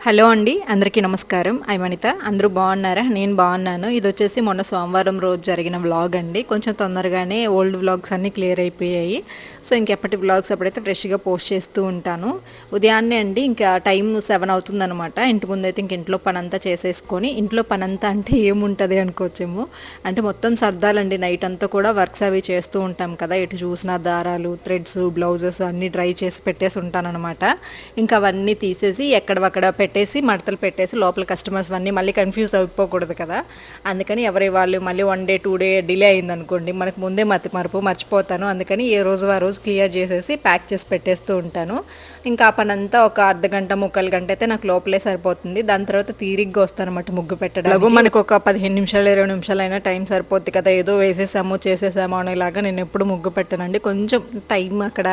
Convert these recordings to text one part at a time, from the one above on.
Hello అండి, అందరికీ నమస్కారం. అనిత. అందరూ బాగున్నారా? నేను బాగున్నాను. ఇది వచ్చేసి మొన్న సోమవారం రోజు జరిగిన వ్లాగ్ అండి. కొంచెం తొందరగానే ఓల్డ్ వ్లాగ్స్ అన్నీ క్లియర్ అయిపోయాయి. సో ఇంకెప్పటి వ్లాగ్స్ అప్పుడైతే ఫ్రెష్గా పోస్ట్ చేస్తూ ఉంటాను. ఉదయాన్నే అండి ఇంకా టైం 7 అవుతుందనమాట. ఇంటి ముందైతే ఇంక ఇంట్లో పనంతా చేసేసుకొని, ఇంట్లో పనంతా అంటే ఏముంటుంది అనుకోవచ్చేమో, అంటే మొత్తం సర్దాలండి. నైట్ అంతా కూడా వర్క్స్ అవి చేస్తూ ఉంటాం కదా, ఎటు చూసిన దారాలు, థ్రెడ్స్, బ్లౌజెస్ అన్నీ డ్రై చేసి పెట్టేసి ఉంటానన్నమాట. ఇంకా అవన్నీ తీసేసి ఎక్కడవక్కడ పెట్టేసి మడతలు పెట్టేసి లోపల కస్టమర్స్ అన్నీ మళ్ళీ కన్ఫ్యూజ్ అయిపోకూడదు కదా, అందుకని ఎవరి వాళ్ళు మళ్ళీ 1 డే 2 డే డిలే అయిందనుకోండి, మనకు ముందే మర్చిపోతాను. అందుకని ఏ రోజు ఆ రోజు క్లియర్ చేసేసి ప్యాక్ చేసి పెట్టేస్తూ ఉంటాను. ఇంకా ఆ పని అంతా ఒక అర్ధగంట 3/4 గంట అయితే నాకు లోపలే సరిపోతుంది. దాని తర్వాత తీరిగ్గా వస్తానమాట ముగ్గు పెట్టడం. మనకు ఒక 15 నిమిషాలు 20 నిమిషాలు అయినా టైం సరిపోద్ది కదా, ఏదో వేసేసాము చేసేసాము అనేలాగా నేను ఎప్పుడు ముగ్గు పెట్టానండి. కొంచెం టైం అక్కడ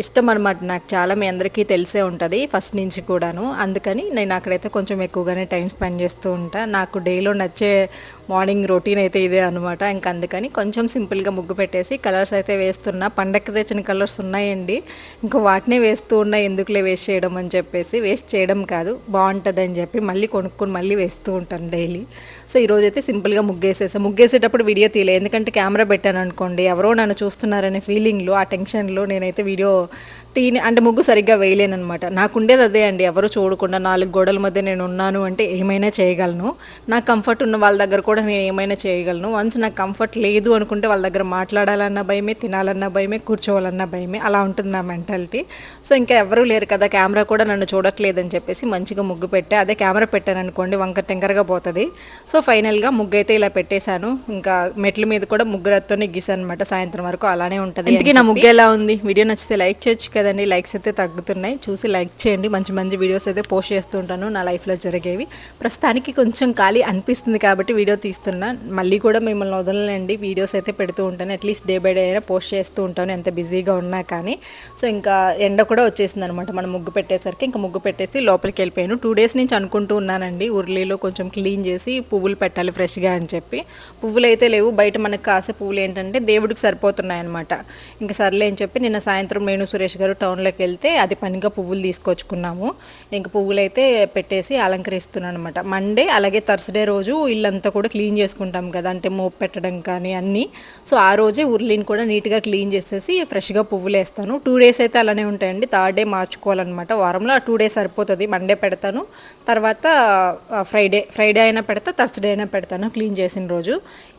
ఇష్టం అనమాట నాకు చాలా. మీ అందరికీ తెలిసే ఉంటుంది ఫస్ట్ నుంచి కూడాను. అందుకని నేను అక్కడైతే కొంచెం ఎక్కువగానే టైం స్పెండ్ చేస్తూ ఉంటాను. నాకు డేలో నచ్చే మార్నింగ్ రొటీన్ అయితే ఇదే అనమాట. ఇంకా అందుకని కొంచెం సింపుల్గా ముగ్గు పెట్టేసి కలర్స్ అయితే వేస్తున్నా. పండక్కి తెచ్చిన కలర్స్ ఉన్నాయండి, ఇంకా వాటినే వేస్తూ ఉన్నా. ఎందుకులే వేస్ట్ చేయడం అని చెప్పేసి, వేస్ట్ చేయడం కాదు బాగుంటుంది అని చెప్పి మళ్ళీ కొనుక్కొని మళ్ళీ వేస్తూ ఉంటాను డైలీ. సో ఈరోజు అయితే సింపుల్గా ముగ్గేసేసాను. ముగ్గేసేటప్పుడు వీడియో తీయలేదు, ఎందుకంటే కెమెరా పెట్టాను అనుకోండి ఎవరో నన్ను చూస్తున్నారనే ఫీలింగ్లో, ఆ టెన్షన్లో నేనైతే వీడియో అంటే ముగ్గు సరిగ్గా వేయలేనమాట. నాకు ఉండేది అదే అండి, ఎవరు చూడకుండా 4 గోడల మధ్య నేను ఉన్నాను అంటే ఏమైనా చేయగలను. నాకు కంఫర్ట్ ఉన్న వాళ్ళ దగ్గర కూడా నేను ఏమైనా చేయగలను. వన్స్ నాకు కంఫర్ట్ లేదు అనుకుంటే వాళ్ళ దగ్గర మాట్లాడాలన్న భయమే, తినాలన్న భయమే, కూర్చోవాలన్న భయమే, అలా ఉంటుంది నా మెంటాలిటీ. సో ఇంకా ఎవరూ లేరు కదా, కెమెరా కూడా నన్ను చూడట్లేదని చెప్పేసి మంచిగా ముగ్గు పెట్టే. అదే కెమెరా పెట్టాను అనుకోండి వంకర టెంకరగా పోతుంది. సో ఫైనల్గా ముగ్గు అయితే ఇలా పెట్టేశాను. ఇంకా మెట్ల మీద కూడా ముగ్గురతోనే గీసాను అనమాట. సాయంత్రం వరకు అలానే ఉంటుంది. ఇంతకీ నా ముగ్గు ఎలా ఉంది? వీడియో నచ్చితే లైక్ చేయొచ్చు కదండి. లైక్స్ అయితే తగ్గుతున్నాయి, చూసి లైక్ చేయండి. మంచి మంచి వీడియోస్ అయితే పోస్ట్ చేస్తూ ఉంటాను నా లైఫ్లో జరిగేవి. ప్రస్తుతానికి కొంచెం ఖాళీ అనిపిస్తుంది కాబట్టి వీడియో తీస్తున్నా. మళ్ళీ కూడా మిమ్మల్ని వదలనండి, వీడియోస్ అయితే పెడుతూ ఉంటాను. అట్లీస్ట్ డే బై డే అయినా పోస్ట్ చేస్తూ ఉంటాను ఎంత బిజీగా ఉన్నా కానీ. సో ఇంకా ఎండ కూడా వచ్చేసింది అనమాట మనం ముగ్గు పెట్టేసరికి. ఇంకా ముగ్గు పెట్టేసి లోపలికి వెళ్ళిపోయాను. 2 డేస్ నుంచి అనుకుంటూ ఉన్నానండి, ఉర్లీలో కొంచెం క్లీన్ చేసి పువ్వులు పెట్టాలి ఫ్రెష్గా అని చెప్పి. పువ్వులు అయితే లేవు బయట, మనకు కాసే పువ్వులు ఏంటంటే దేవుడికి సరిపోతున్నాయి అనమాట. ఇంకా సర్లే అని చెప్పి నిన్న సాయంత్రం నేను సురేష్ గారు టౌన్లోకి వెళ్తే అది పనిగా పువ్వులు తీసుకొచ్చుకున్నాము. ఇంక పువ్వులు అయితే పెట్టేసి అలంకరిస్తున్నాను అనమాట. మండే అలాగే థర్స్డే రోజు ఇల్లంతా కూడా క్లీన్ చేసుకుంటాం కదా, అంటే మోపు పెట్టడం కానీ అన్నీ. సో ఆ రోజే ఉర్లీని కూడా నీట్గా క్లీన్ చేసేసి ఫ్రెష్గా పువ్వులు వేస్తాను. 2 డేస్ అయితే అలానే ఉంటాయండి, 3rd డే మార్చుకోవాలన్నమాట. వారంలో 2 డేస్ సరిపోతుంది. మండే పెడతాను, తర్వాత ఫ్రైడే అయినా పెడతా, థర్స్డే అయినా పెడతాను క్లీన్ చేసిన రోజు.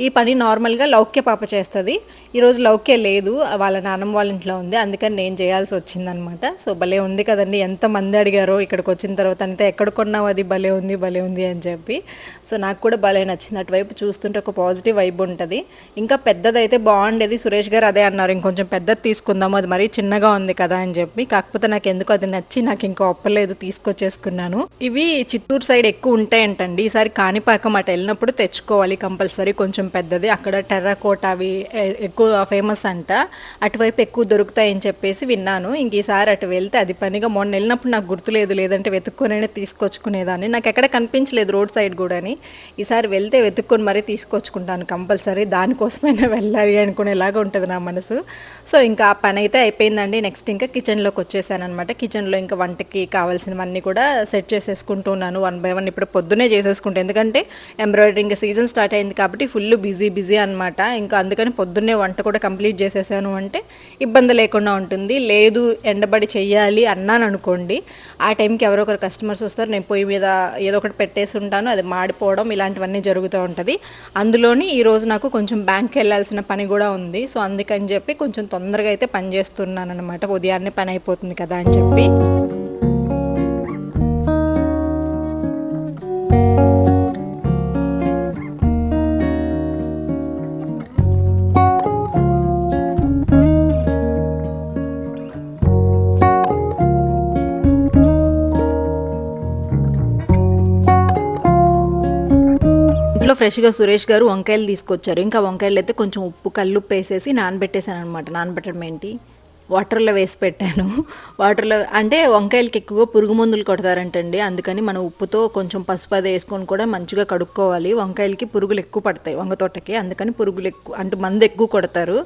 ఈ పని నార్మల్గా లౌక్య పాప చేస్తుంది. ఈరోజు లౌక్య లేదు, వాళ్ళ నాన్నమ్మ వాళ్ళ ఇంట్లో ఉంది, అందుకని నేను చేయాల్సి వచ్చిందనమాట. సో భలే ఉంది కదండి, ఎంతమంది అడిగారో ఇక్కడికి వచ్చిన తర్వాత అంతే, ఎక్కడ కొన్నావు అది భలే ఉంది అని చెప్పి. సో నాకు కూడా భలే నచ్చింది. అటువైపు చూస్తుంటే ఒక పాజిటివ్ వైబ్ ఉంటుంది. ఇంకా పెద్దదైతే బాగుండేది, సురేష్ గారు అదే అన్నారు, ఇంకొంచెం పెద్దది తీసుకుందాము, అది మరీ చిన్నగా ఉంది కదా అని చెప్పి. కాకపోతే నాకు ఎందుకు అది నచ్చి నాకు ఇంకా ఒప్పలేదు, తీసుకొచ్చేసుకున్నాను. ఇవి చిత్తూరు సైడ్ ఎక్కువ ఉంటాయంటండి. ఈసారి కాణిపాకం అటు వెళ్ళినప్పుడు తెచ్చుకోవాలి కంపల్సరీ, కొంచెం పెద్దది. అక్కడ టెర్రకోట అవి ఎక్కువ ఫేమస్ అంట, అటువైపు ఎక్కువ దొరుకుతాయని చెప్పేసి విన్నాను. ఇంక ఈసారి అటు వెళ్తే అది పనిగా, మొన్న వెళ్ళినప్పుడు నాకు గుర్తులేదు, లేదంటే వెతుక్కొనే తీసుకొచ్చుకునేదాన్ని. నాకు ఎక్కడ కనిపించలేదు రోడ్ సైడ్ కూడా. ఈసారి వెళ్తే వెతుక్కొని మరీ తీసుకొచ్చుకుంటాను కంపల్సరీ, దానికోసమైనా వెళ్ళాలి అనుకునేలాగా ఉంటుంది నా మనసు. సో ఇంకా ఆ పని అయితే అయిపోయిందండి. నెక్స్ట్ ఇంకా కిచెన్లోకి వచ్చేసాను అనమాట. కిచెన్లో ఇంకా వంటకి కావాల్సినవన్నీ కూడా సెట్ చేసేసుకుంటున్నాను 1 by 1. ఇప్పుడు పొద్దునే చేసేసుకుంటాను, ఎందుకంటే ఎంబ్రాయిడరింగ్ సీజన్ స్టార్ట్ అయింది కాబట్టి ఫుల్ బిజీ అనమాట. ఇంకా అందుకని పొద్దున్నే వంట కూడా కంప్లీట్ చేసేసాను అంటే ఇబ్బంది లేకుండా ఉంటుంది. లేదు ఎండబడి చెయ్యాలి అన్నాను అనుకోండి, ఆ టైంకి ఎవరో ఒకరు కస్టమర్స్ వస్తారు, నేను పొయ్యి మీద ఏదో ఒకటి పెట్టేసి ఉంటాను, అది మాడిపోవడం ఇలాంటివన్నీ జరుగుతూ ఉంటుంది. అందులోని ఈరోజు నాకు కొంచెం బ్యాంక్కి వెళ్ళాల్సిన పని కూడా ఉంది. సో అందుకని చెప్పి కొంచెం తొందరగా అయితే పని చేస్తున్నాను అనమాట, ఉదయాన్నే పని అయిపోతుంది కదా అని చెప్పి. ఇంట్లో ఫ్రెష్గా సురేష్ గారు వంకాయలు తీసుకొచ్చారు. ఇంకా వంకాయలు అయితే కొంచెం ఉప్పు కల్లుప్పు వేసేసి నానబెట్టేశాను అనమాట. నానబెట్టడం ఏంటి, వాటర్లో వేసి పెట్టాను. వాటర్లో అంటే వంకాయలకి ఎక్కువగా పురుగు మందులు కొడతారంటండి. అందుకని మనం ఉప్పుతో కొంచెం పసుపు అది వేసుకొని కూడా మంచిగా కడుక్కోవాలి. వంకాయలకి పురుగులు ఎక్కువ పడతాయి వంగ తోటకి, అందుకని పురుగులు ఎక్కువ అంటే మందు ఎక్కువ కొడతారు.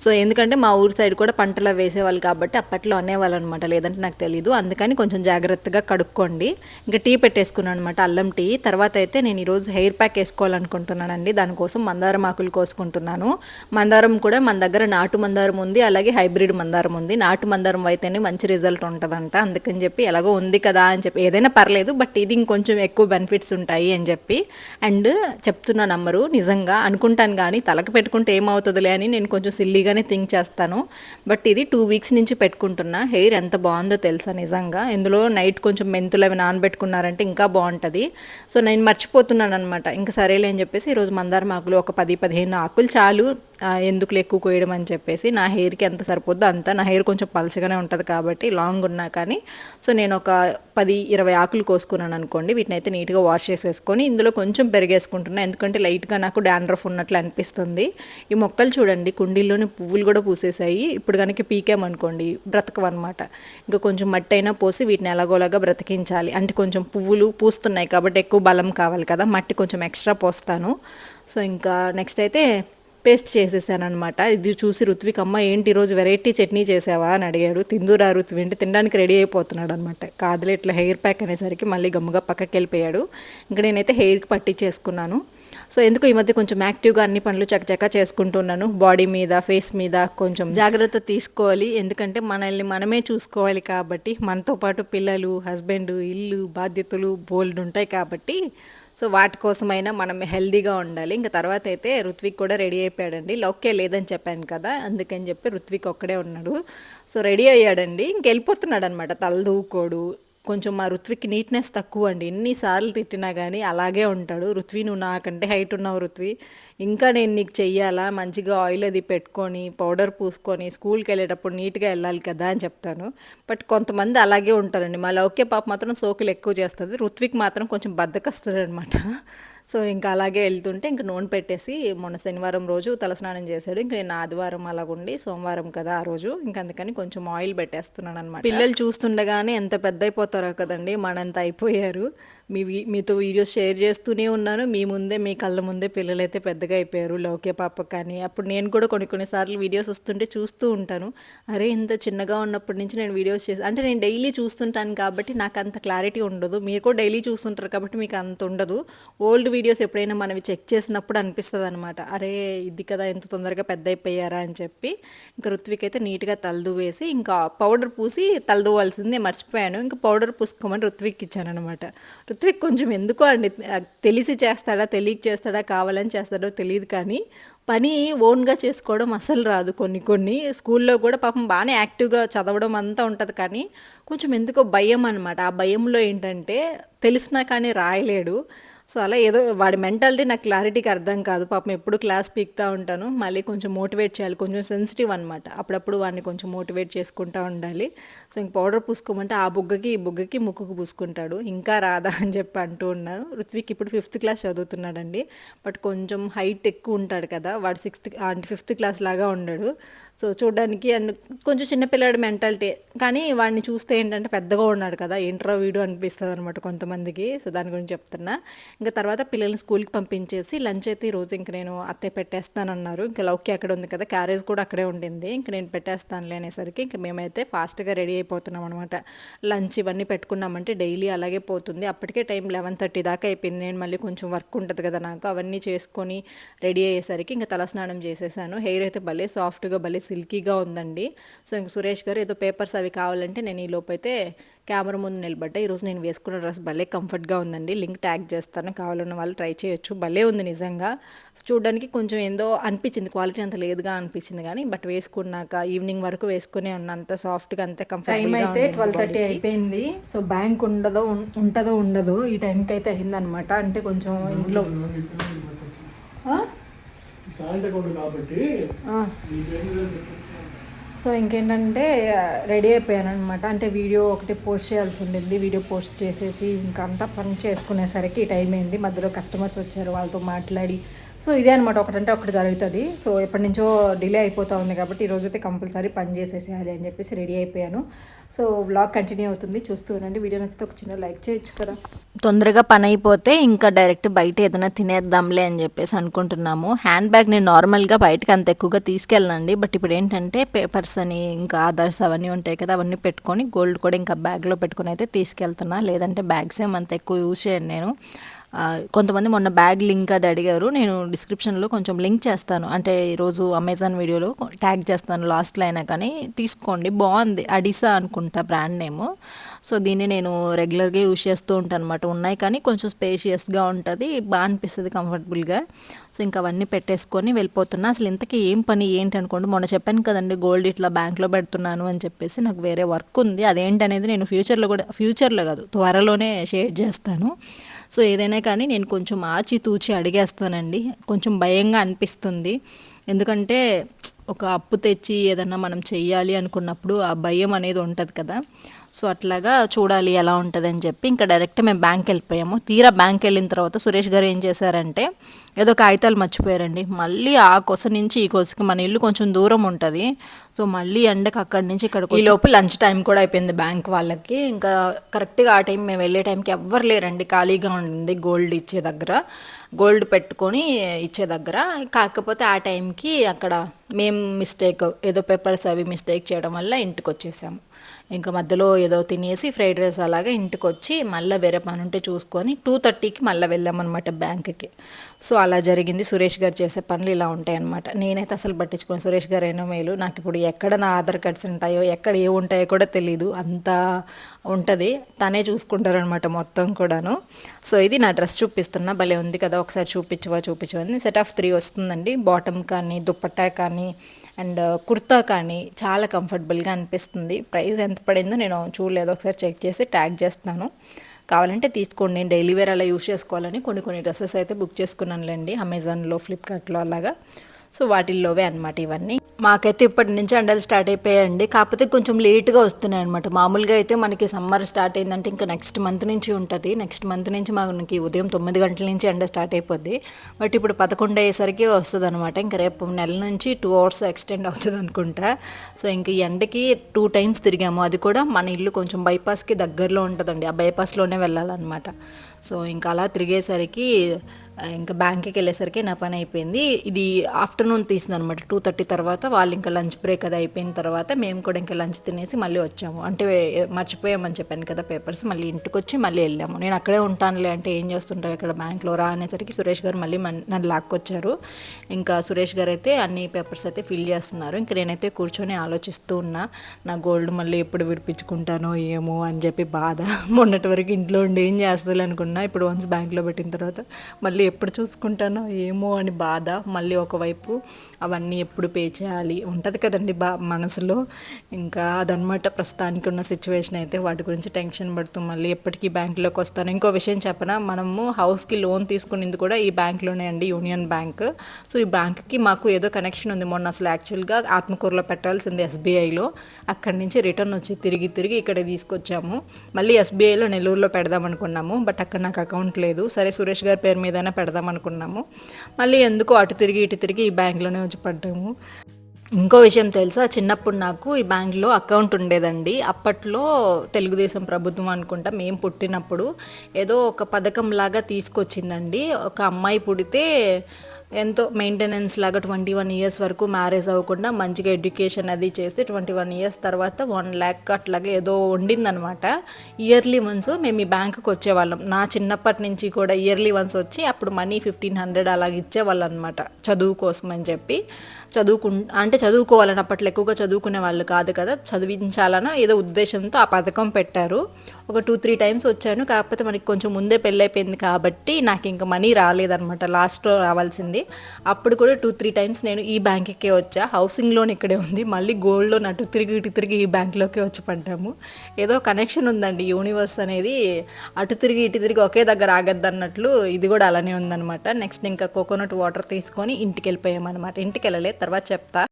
సో ఎందుకంటే మా ఊరి సైడ్ కూడా పంటలా వేసేవాళ్ళు కాబట్టి అప్పట్లో అనేవాళ్ళు అనమాట, లేదంటే నాకు తెలీదు. అందుకని కొంచెం జాగ్రత్తగా కడుక్కోండి. ఇంకా టీ పెట్టేసుకున్నాను అనమాట, అల్లం టీ. తర్వాత అయితే నేను ఈరోజు హెయిర్ ప్యాక్ వేసుకోవాలనుకుంటున్నానండి. దానికోసం మందారం ఆకులు కోసుకుంటున్నాను. మందారం కూడా మన దగ్గర నాటు మందారం ఉంది, అలాగే హైబ్రిడ్ మందారం ఉంది. నాటు మందారం అయితేనే మంచి రిజల్ట్ ఉంటుందంట. అందుకని చెప్పి ఎలాగో ఉంది కదా అని చెప్పి ఏదైనా పర్లేదు, బట్ ఇది ఇంకొంచెం ఎక్కువ బెనిఫిట్స్ ఉంటాయి అని చెప్పి. అండ్ చెప్తున్నా నమ్మరు, నిజంగా అనుకుంటాను కానీ తలకి పెట్టుకుంటే ఏమవుతుందిలే అని నేను కొంచెం సిల్లీగానే థింక్ చేస్తాను. బట్ ఇది 2 వీక్స్ నుంచి పెట్టుకుంటున్నా. హెయిర్ ఎంత బాగుందో తెలుసా నిజంగా. ఇందులో నైట్ కొంచెం మెంతులు అవి నానబెట్టుకున్నారంటే ఇంకా బాగుంటుంది. సో నేను మర్చిపోతున్నాను అనమాట. ఇంకా సరేలే అని చెప్పేసి ఈరోజు మందారం ఆకులు ఒక 10-15 ఆకులు చాలు, ఎందుకులే ఎక్కువ కోయడం అని చెప్పేసి. నా హెయిర్కి ఎంత సరిపోద్దో అంత. నా హెయిర్ కొంచెం పలచగానే ఉంటుంది కాబట్టి లాంగ్ ఉన్నా కానీ. సో నేను ఒక 10-20 ఆకులు కోసుకున్నాను అనుకోండి. వీటిని అయితే నీట్గా వాష్ చేసేసుకొని ఇందులో కొంచెం పెరిగేసుకుంటున్నాను, ఎందుకంటే లైట్గా నాకు డాండ్రఫ్ ఉన్నట్లు అనిపిస్తుంది. ఈ మొక్కలు చూడండి, కుండీల్లోని పువ్వులు కూడా పూసేసాయి. ఇప్పుడు కనుక పీకామనుకోండి బ్రతకవన్నమాట. ఇంకా కొంచెం మట్టి అయినా పోసి వీటిని ఎలాగోలాగా బ్రతికించాలి. అంటే కొంచెం పువ్వులు పూస్తున్నాయి కాబట్టి ఎక్కువ బలం కావాలి కదా, మట్టి కొంచెం ఎక్స్ట్రా పోస్తాను. సో ఇంకా నెక్స్ట్ అయితే పేస్ట్ చేసేసాను అనమాట. ఇది చూసి రుత్విక్, అమ్మ ఏంటి ఈరోజు వెరైటీ చట్నీ చేసావా అని అడిగాడు. తిందురా రుత్వి అంటే తినడానికి రెడీ అయిపోతున్నాడు అనమాట. కాదులే ఇట్లా హెయిర్ ప్యాక్ అనేసరికి మళ్ళీ గమ్ముగా పక్కకి వెళ్ళిపోయాడు. ఇంకా నేనైతే హెయిర్కి పట్టించేసుకున్నాను. సో ఎందుకు ఈ మధ్య కొంచెం యాక్టివ్గా అన్ని పనులు చకచకా చేసుకుంటున్నాను. బాడీ మీద, ఫేస్ మీద కొంచెం జాగ్రత్త తీసుకోవాలి. ఎందుకంటే మనల్ని మనమే చూసుకోవాలి కాబట్టి, మనతో పాటు పిల్లలు, హస్బెండ్, ఇల్లు, బాధ్యతలు బోల్డ్ ఉంటాయి కాబట్టి సో వాటి కోసమైనా మనం హెల్దీగా ఉండాలి. ఇంకా తర్వాత అయితే రుత్విక్ కూడా రెడీ అయిపోయాడండి. లౌక్య లేదని చెప్పాను కదా, అందుకని చెప్పి రుత్విక్ ఒక్కడే ఉన్నాడు. సో రెడీ అయ్యాడండి, ఇంకెళ్ళిపోతున్నాడు అనమాట. తల దూకోడు. కొంచెం మా రుత్విక్ నీట్నెస్ తక్కువ అండి. ఎన్నిసార్లు తిట్టినా కానీ అలాగే ఉంటాడు. రుత్వి నువ్వు నాకంటే హైట్ ఉన్నావు రుత్వి, ఇంకా నేను నీకు చెయ్యాలా, మంచిగా ఆయిల్ అది పెట్టుకొని పౌడర్ పూసుకొని స్కూల్కి వెళ్ళేటప్పుడు నీట్గా వెళ్ళాలి కదా అని చెప్తాను. బట్ కొంతమంది అలాగే ఉంటారండి. మా లౌక్య పాప మాత్రం సోకులు ఎక్కువ చేస్తుంది, రుత్విక్ మాత్రం కొంచెం బద్దకస్తుడు అనమాట. సో ఇంకా అలాగే వెళ్తుంటే ఇంకా నూనె పెట్టేసి మొన్న శనివారం రోజు తలస్నానం చేశాడు. ఇంక నేను ఆదివారం అలాగుండి సోమవారం కదా ఆ రోజు, ఇంక అందుకని కొంచెం ఆయిల్ పెట్టేస్తున్నాను అనమాట. పిల్లలు చూస్తుండగానే ఎంత పెద్ద అయిపోతారో కదండి, మనంత అయిపోయారు. మీతో వీడియోస్ షేర్ చేస్తూనే ఉన్నాను. మీ ముందే, మీ కళ్ళ ముందే పిల్లలైతే పెద్దగా అయిపోయారు. లౌక్య పాప కానీ అప్పుడు నేను కూడా కొన్నిసార్లు వీడియోస్ వస్తుంటే చూస్తూ ఉంటాను. అరే ఇంత చిన్నగా ఉన్నప్పటి నుంచి నేను వీడియోస్ అంటే నేను డైలీ చూస్తుంటాను కాబట్టి నాకు అంత క్లారిటీ ఉండదు. మీరు కూడా డైలీ చూస్తుంటారు కాబట్టి మీకు అంత ఉండదు. ఓల్డ్ వీడియోస్ ఎప్పుడైనా మనవి చెక్ చేసినప్పుడు అనిపిస్తుంది అనమాట, అరే ఇది కదా ఎంత తొందరగా పెద్ద అయిపోయారా అని చెప్పి. ఇంకా రుత్విక్ అయితే నీట్గా తలదు వేసి ఇంకా పౌడర్ పూసి తలదువాల్సిందే మర్చిపోయాను. ఇంకా పౌడర్ పూసుకోమని రుత్విక్ ఇచ్చాను అనమాట. రుత్విక్ కొంచెం ఎందుకో అండి, తెలిసి చేస్తాడా తెలియక చేస్తాడా కావాలని చేస్తాడో తెలియదు కానీ పని ఓన్గా చేసుకోవడం అసలు రాదు. కొన్ని స్కూల్లో కూడా పాపం బాగానే యాక్టివ్గా చదవడం అంతా ఉంటుంది కానీ కొంచెం ఎందుకో భయం అనమాట. ఆ భయంలో ఏంటంటే తెలిసినా కానీ రాయలేడు. సో అలా ఏదో వాడి మెంటాలిటీ నాకు క్లారిటీకి అర్థం కాదు. పాపం ఎప్పుడు క్లాస్ పీక్తా ఉంటాను, మళ్ళీ కొంచెం మోటివేట్ చేయాలి. కొంచెం సెన్సిటివ్ అనమాట, అప్పుడప్పుడు వాడిని కొంచెం మోటివేట్ చేసుకుంటూ ఉండాలి. సో ఇంక పౌడర్ పూసుకోమంటే ఆ బుగ్గకి ఈ బుగ్గకి ముక్కుకు పూసుకుంటాడు. ఇంకా రాదా అని చెప్పి అంటూ ఉన్నాను. రుత్విక్ ఇప్పుడు 5th క్లాస్ చదువుతున్నాడండి. బట్ కొంచెం హైట్ ఎక్కువ ఉంటాడు కదా, వాడు 6th అంటే 5th క్లాస్ లాగా ఉన్నాడు. సో చూడడానికి అండ్ కొంచెం చిన్నపిల్లాడి మెంటాలిటీ, కానీ వాడిని చూస్తే ఏంటంటే పెద్దగా ఉన్నాడు కదా, ఏంట్రా వీడు అనిపిస్తుంది అనమాట కొంతమందికి. సో దాని గురించి చెప్తున్నా. ఇంకా తర్వాత పిల్లల్ని స్కూల్కి పంపించేసి లంచ్ అయితే ఈరోజు ఇంక నేను అత్తయ్య పెట్టేస్తానన్నారు. ఇంకా లౌక్య అక్కడ ఉంది కదా, క్యారేజ్ కూడా అక్కడే ఉండింది. ఇంక నేను పెట్టేస్తానులే అనేసరికి ఇంక మేమైతే ఫాస్ట్గా రెడీ అయిపోతున్నాం అనమాట. లంచ్ ఇవన్నీ పెట్టుకున్నామంటే డైలీ అలాగే పోతుంది. అప్పటికే టైం 11:30 దాకా అయిపోయింది. నేను మళ్ళీ కొంచెం వర్క్ ఉంటుంది కదా నాకు, అవన్నీ చేసుకొని రెడీ అయ్యేసరికి ఇంకా తలస్నానం చేసేసాను. హెయిర్ అయితే భలే సాఫ్ట్గా భలే సిల్కీగా ఉందండి. సో ఇంక సురేష్ గారు ఏదో పేపర్స్ అవి కావాలంటే నేను ఈ లోపు అయితే కెమెరా ముందు నిలబడ్డా. ఈరోజు నేను వేసుకున్న డ్రెస్ భలే కంఫర్ట్గా ఉందండి. లింక్ ట్యాగ్ చేస్తాను, కావాలన్న వాళ్ళు ట్రై చేయొచ్చు. భలే ఉంది నిజంగా. చూడడానికి కొంచెం ఏందో అనిపించింది, క్వాలిటీ అంత లేదుగా అనిపించింది కానీ బట్ వేసుకున్నాక ఈవినింగ్ వరకు వేసుకునే ఉన్న అంత సాఫ్ట్గా అంతే కంఫర్టబుల్గా. టైం అయితే 12:30 అయిపోయింది. సో బ్యాంక్ ఉంటుందో ఉండదో ఈ టైంకి అయితే అయిందనమాట. అంటే కొంచెం ఇంట్లో సో ఇంకేంటంటే రెడీ అయిపోయాను అనమాట. అంటే వీడియో ఒకటి పోస్ట్ చేయాల్సి ఉండింది. వీడియో పోస్ట్ చేసేసి ఇంకా అంతా పని చేసుకునేసరికి ఈ టైం అయింది. మధ్యలో కస్టమర్స్ వచ్చారు, వాళ్ళతో మాట్లాడి సో ఇదే అనమాట, ఒకటంటే ఒకటి జరుగుతుంది. సో ఎప్పటి నుంచో డిలే అయిపోతూ ఉంది కాబట్టి ఈరోజైతే కంపల్సరీ పని చేసేసేయాలి అని చెప్పేసి రెడీ అయిపోయాను. సో వ్లాగ్ కంటిన్యూ అవుతుంది, చూస్తూ ఉండండి. వీడియో నచ్చితే ఒక చిన్న లైక్ చేయొచ్చు కదా. తొందరగా పని అయిపోతే ఇంకా డైరెక్ట్ బయట ఏదైనా తినేద్దాంలే అని చెప్పేసి అనుకుంటున్నాము. హ్యాండ్ బ్యాగ్ నేను నార్మల్గా బయటకు అంత ఎక్కువగా తీసుకెళ్ళనండి, బట్ ఇప్పుడు ఏంటంటే పేపర్స్ అని ఇంకా ఆధార్స్ అవన్నీ ఉంటాయి కదా, అవన్నీ పెట్టుకొని గోల్డ్ కూడా ఇంకా బ్యాగ్లో పెట్టుకొని అయితే తీసుకెళ్తున్నా. లేదంటే బ్యాగ్స్ ఏమంత ఎక్కువ యూజ్ చేయను నేను. కొంతమంది మొన్న బ్యాగ్ లింక్ అది అడిగారు, నేను డిస్క్రిప్షన్లో కొంచెం లింక్ చేస్తాను, అంటే ఈరోజు అమెజాన్ వీడియోలో ట్యాగ్ చేస్తాను లాస్ట్లో అయినా, కానీ తీసుకోండి, బాగుంది. అడిసా అనుకుంటా బ్రాండ్ నేము. సో దీన్ని నేను రెగ్యులర్గా యూజ్ చేస్తూ ఉంటాను అనమాట. ఉన్నాయి కానీ కొంచెం స్పేషియస్గా ఉంటుంది, బాగా అనిపిస్తుంది కంఫర్టబుల్గా. సో ఇంకా అవన్నీ పెట్టేసుకొని వెళ్ళిపోతున్నా. అసలు ఇంతకీ ఏం పని ఏంటి అనుకోండి, మొన్న చెప్పాను కదండి గోల్డ్ ఇట్లా బ్యాంక్లో పెడుతున్నాను అని చెప్పేసి. నాకు వేరే వర్క్ ఉంది, అదేంటనేది నేను ఫ్యూచర్లో కాదు త్వరలోనే షేర్ చేస్తాను. సో ఏదైనా కానీ నేను కొంచెం ఆచితూచి అడిగేస్తానండి, కొంచెం భయంగా అనిపిస్తుంది. ఎందుకంటే ఒక అప్పు తెచ్చి ఏదన్నా మనం చెయ్యాలి అనుకున్నప్పుడు ఆ భయం అనేది ఉంటుంది కదా. సో అట్లాగా చూడాలి ఎలా ఉంటుంది అని చెప్పి ఇంకా డైరెక్ట్ మేము బ్యాంక్ వెళ్ళిపోయాము. తీరా బ్యాంక్ వెళ్ళిన తర్వాత సురేష్ గారు ఏం చేశారంటే ఏదో కాగితాలు మర్చిపోయారండి. మళ్ళీ ఆ కొస నుంచి ఈ కొసకి, మన ఇల్లు కొంచెం దూరం ఉంటుంది. సో మళ్ళీ ఎండకి అక్కడి నుంచి ఇక్కడ, ఈ లోపు లంచ్ టైం కూడా అయిపోయింది బ్యాంక్ వాళ్ళకి. ఇంకా కరెక్ట్గా ఆ టైం మేము వెళ్ళే టైంకి ఎవ్వరు లేరండి, ఖాళీగా ఉంది గోల్డ్ ఇచ్చే దగ్గర, గోల్డ్ పెట్టుకొని ఇచ్చే దగ్గర. కాకపోతే ఆ టైంకి అక్కడ మేము మిస్టేక్, ఏదో పేపర్స్ అవి మిస్టేక్ చేయడం వల్ల ఇంటికి వచ్చేసాము. ఇంకా మధ్యలో ఏదో తినేసి ఫ్రైడ్ రైస్ అలాగా ఇంటికి వచ్చి మళ్ళీ వేరే పని ఉంటే చూసుకొని 2:30కి మళ్ళీ వెళ్ళామన్నమాట బ్యాంక్కి. సో అలా జరిగింది. సురేష్ గారు చేసే పనులు ఇలా ఉంటాయి అన్నమాట. నేనైతే అసలు పట్టించుకోను, సురేష్ గారు అయినా మేలు. నాకు ఇప్పుడు ఎక్కడ నా ఆధార్ కార్డ్స్ ఉంటాయో, ఎక్కడ ఏ ఉంటాయో కూడా తెలీదు, అంత ఉంటుంది. తనే చూసుకుంటారనమాట మొత్తం కూడాను. సో ఇది నా డ్రెస్ చూపిస్తున్నా, భలే ఉంది కదా, ఒకసారి చూపించవని. సెట్ ఆఫ్ 3 వస్తుందండి. బాటమ్ కానీ, దుప్పట్టా కానీ అండ్ కుర్తా కానీ చాలా కంఫర్టబుల్గా అనిపిస్తుంది. ప్రైస్ ఎంత పడిందో నేను చూడలేదు, ఒకసారి చెక్ చేసి ట్యాగ్ చేస్తాను, కావాలంటే తీసుకోండి. నేను డైలీ వేర్ అలా యూస్ చేసుకోవాలని కొన్ని డ్రెస్సెస్ అయితే బుక్ చేసుకున్నానులేండి, అమెజాన్లో, ఫ్లిప్కార్ట్లో అలాగా. సో వాటిల్లోవే అనమాట ఇవన్నీ. మాకైతే ఇప్పటి నుంచి ఎండలు స్టార్ట్ అయిపోయాయండి, కాకపోతే కొంచెం లేట్గా వస్తున్నాయి అనమాట. మామూలుగా అయితే మనకి సమ్మర్ స్టార్ట్ అయిందంటే ఇంకా నెక్స్ట్ మంత్ నుంచి ఉంటుంది. నెక్స్ట్ మంత్ నుంచి మనకి ఉదయం 9 గంటల నుంచి ఎండ స్టార్ట్ అయిపోద్ది. బట్ ఇప్పుడు 11 అయ్యేసరికి వస్తుంది అనమాట. ఇంకా రేపు నెల నుంచి 2 hours ఎక్స్టెండ్ అవుతుంది అనుకుంటా. సో ఇంక ఈ ఎండకి 2 times తిరిగాము, అది కూడా మన ఇల్లు కొంచెం బైపాస్కి దగ్గరలో ఉంటుందండి, ఆ బైపాస్లోనే వెళ్ళాలన్నమాట. సో ఇంకా అలా తిరిగేసరికి ఇంకా బ్యాంక్కి వెళ్ళేసరికి నా పని అయిపోయింది. ఇది ఆఫ్టర్నూన్ తీసింది అనమాట, 2:30 తర్వాత. వాళ్ళు ఇంకా లంచ్ బ్రేక్ అది అయిపోయిన తర్వాత మేము కూడా ఇంకా లంచ్ తినేసి మళ్ళీ వచ్చాము. అంటే మర్చిపోయామని చెప్పాను కదా పేపర్స్, మళ్ళీ ఇంటికి వచ్చి మళ్ళీ వెళ్ళాము. నేను అక్కడే ఉంటానులే అంటే ఏం చేస్తుంటావు ఇక్కడ బ్యాంక్లో రా అనేసరికి సురేష్ గారు మళ్ళీ నన్ను లాక్కొచ్చారు. ఇంకా సురేష్ గారు అయితే అన్ని పేపర్స్ అయితే ఫిల్ చేస్తున్నారు. ఇంకా నేనైతే కూర్చొని ఆలోచిస్తూ ఉన్నా, నా గోల్డ్ మళ్ళీ ఎప్పుడు విడిపించుకుంటానో ఏమో అని చెప్పి బాధ. మొన్నటి వరకు ఇంట్లో ఉండి ఏం చేస్తుంది అనుకున్నా, ఇప్పుడు వన్స్ బ్యాంక్లో పెట్టిన తర్వాత మళ్ళీ ఎప్పుడు చూసుకుంటానో ఏమో అని బాధ. మళ్ళీ ఒకవైపు అవన్నీ ఎప్పుడు పే చేయాలి ఉంటుంది కదండి మనసులో. ఇంకా అదనమాట ప్రస్తుతానికి ఉన్న సిచ్యువేషన్ అయితే. వాటి గురించి టెన్షన్ పడుతూ మళ్ళీ ఎప్పటికీ బ్యాంకులోకి వస్తాను. ఇంకో విషయం చెప్పనా, మనము హౌస్కి లోన్ తీసుకునేది కూడా ఈ బ్యాంక్లోనే అండి, యూనియన్ బ్యాంక్. సో ఈ బ్యాంక్కి మాకు ఏదో కనెక్షన్ ఉంది. మొన్న అసలు యాక్చువల్గా ఆత్మకూరులో పెట్టాల్సింది ఎస్బీఐలో, అక్కడి నుంచి రిటర్న్ వచ్చి తిరిగి ఇక్కడ తీసుకొచ్చాము. మళ్ళీ ఎస్బీఐలో నెల్లూరులో పెడదాం అనుకున్నాము, బట్ అక్కడ నాకు అకౌంట్ లేదు. సరే సురేష్ గారి పేరు మీదైనా పెడదాం అనుకున్నాము, మళ్ళీ ఎందుకో అటు తిరిగి ఇటు తిరిగి ఈ బ్యాంక్లోనే వచ్చి పడ్డాము. ఇంకో విషయం తెలుసా, చిన్నప్పుడు నాకు ఈ బ్యాంక్లో అకౌంట్ ఉండేదండి. అప్పట్లో తెలుగుదేశం ప్రభుత్వం అనుకుంటా, మేము పుట్టినప్పుడు ఏదో ఒక పథకం లాగా తీసుకొచ్చిందండి. ఒక అమ్మాయి పుడితే ఎంతో మెయింటెనెన్స్ లాగా 21 years వరకు మ్యారేజ్ అవ్వకుండా మంచిగా ఎడ్యుకేషన్ అది చేస్తే 21 years తర్వాత 1 lakh అట్లాగే ఏదో ఉండిందనమాట. ఇయర్లీ వన్స్ మేము ఈ బ్యాంకుకి వచ్చేవాళ్ళం. నా చిన్నప్పటి నుంచి కూడా ఇయర్లీ వన్స్ వచ్చి అప్పుడు మనీ 1500 అలాగ ఇచ్చేవాళ్ళు అనమాట, చదువు కోసం అని చెప్పి. అంటే చదువుకోవాలని, అప్పట్లో ఎక్కువగా చదువుకునే వాళ్ళు కాదు కదా, చదివించాలన్న ఏదో ఉద్దేశంతో ఆ పథకం పెట్టారు. ఒక 2-3 times వచ్చాను, కాకపోతే మనకి కొంచెం ముందే పెళ్ళైపోయింది కాబట్టి నాకు ఇంకా మనీ రాలేదనమాట, లాస్ట్లో రావాల్సింది. అప్పుడు కూడా 2-3 times నేను ఈ బ్యాంక్కే వచ్చా. హౌసింగ్ లోన్ ఇక్కడే ఉంది, మళ్ళీ గోల్డ్ లోన్ అటు తిరిగి ఈ బ్యాంక్లోకి వచ్చి పడ్డాము. ఏదో కనెక్షన్ ఉందండి, యూనివర్స్ అనేది అటు తిరిగి ఇటు తిరిగి ఒకే దగ్గర ఆగద్దు అన్నట్లు ఇది కూడా అలానే ఉందన్నమాట. నెక్స్ట్ ఇంకా కోకోనట్ వాటర్ తీసుకొని ఇంటికి వెళ్ళిపోయామన్నమాట. ఇంటికి వెళ్ళలేదు, తర్వాత చెప్తా.